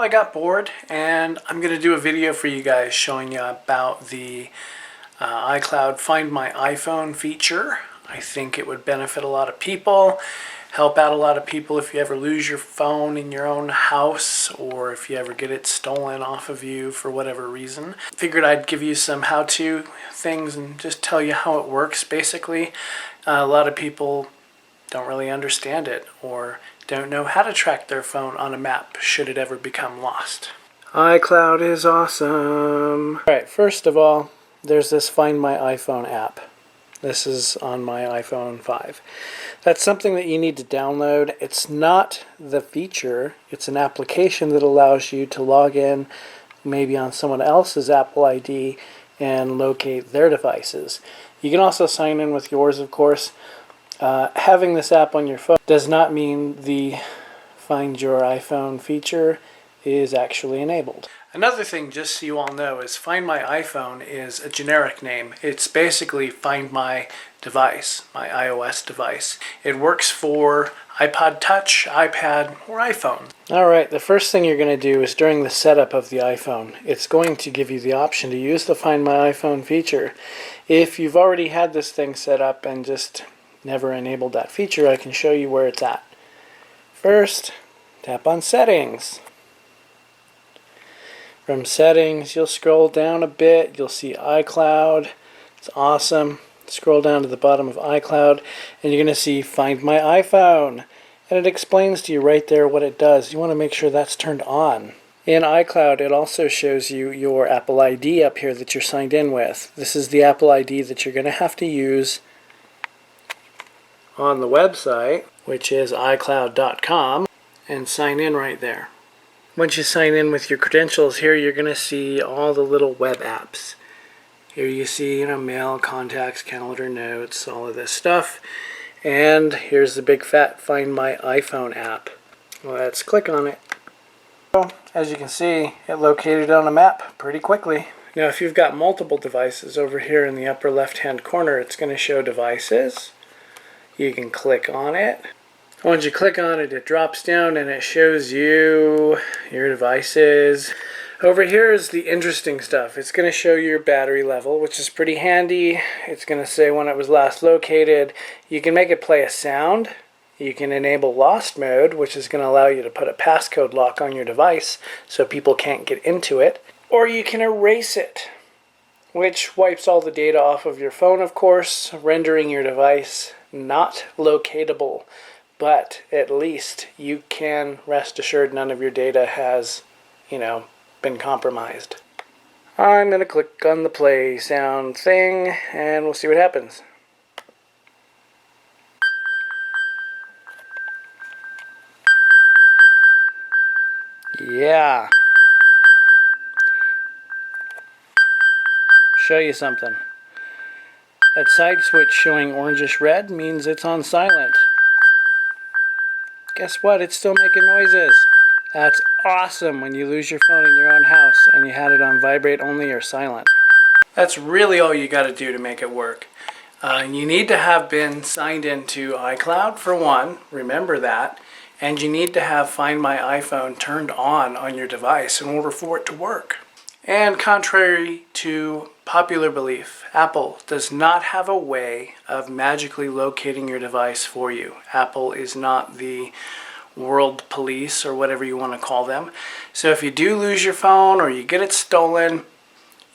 Well, I got bored and I'm going to do a video for you guys showing you about the iCloud Find My iPhone feature. I think it would benefit a lot of people, help out a lot of people if you ever lose your phone in your own house or if you ever get it stolen off of you for whatever reason. Figured I'd give you some how-to things and just tell you how it works basically. A lot of people don't really understand it or don't know how to track their phone on a map should it ever become lost. iCloud is awesome. Alright, first of all, there's this Find My iPhone app. This is on my iPhone 5. That's something that you need to download. It's not the feature, it's an application that allows you to log in maybe on someone else's Apple ID and locate their devices. You can also sign in with yours, of course. Having this app on your phone does not mean the Find Your iPhone feature is actually enabled. Another thing, just so you all know, is Find My iPhone is a generic name. It's basically Find My device, my iOS device. It works for iPod Touch, iPad, or iPhone. Alright, the first thing you're going to do is during the setup of the iPhone, it's going to give you the option to use the Find My iPhone feature. If you've already had this thing set up and just never enabled that feature, I can show you where it's at. First, tap on Settings. From Settings, you'll scroll down a bit. You'll see iCloud. It's awesome. Scroll down to the bottom of iCloud, and you're going to see Find My iPhone. And it explains to you right there what it does. You want to make sure that's turned on. In iCloud, it also shows you your Apple ID up here that you're signed in with. This is the Apple ID that you're going to have to use on the website, which is iCloud.com, and sign in right there. Once you sign in with your credentials here, you're going to see all the little web apps. Here you see, mail, contacts, calendar, notes, all of this stuff. And here's the big fat Find My iPhone app. Let's click on it. So, as you can see, it located on a map pretty quickly. Now if you've got multiple devices, over here in the upper left hand corner, it's going to show devices. You can click on it. Once you click on it, it drops down and it shows you your devices. Over here is the interesting stuff. It's going to show you your battery level, which is pretty handy. It's going to say when it was last located. You can make it play a sound. You can enable lost mode, which is going to allow you to put a passcode lock on your device so people can't get into it. Or you can erase it, which wipes all the data off of your phone, of course, rendering your device not locatable. But at least you can rest assured none of your data has, been compromised. I'm going to click on the play sound thing and we'll see what happens. Yeah. Show you something. That side switch showing orangish red means it's on silent. Guess what? It's still making noises. That's awesome when you lose your phone in your own house and you had it on vibrate only or silent. That's really all you got to do to make it work. You need to have been signed into iCloud for one, remember that, and you need to have Find My iPhone turned on your device in order for it to work. And contrary to popular belief, Apple does not have a way of magically locating your device for you. Apple is not the world police or whatever you want to call them. So if you do lose your phone or you get it stolen,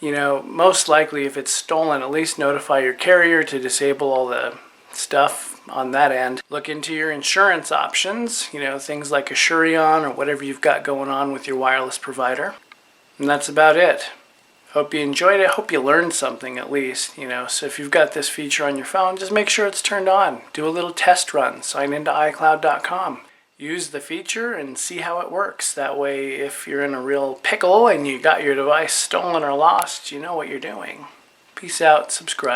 most likely if it's stolen, at least notify your carrier to disable all the stuff on that end. Look into your insurance options, things like Assurion or whatever you've got going on with your wireless provider. And that's about it. Hope you enjoyed it. Hope you learned something at least, So if you've got this feature on your phone, just make sure it's turned on. Do a little test run. Sign into iCloud.com. Use the feature and see how it works. That way, if you're in a real pickle and you got your device stolen or lost, you know what you're doing. Peace out. Subscribe.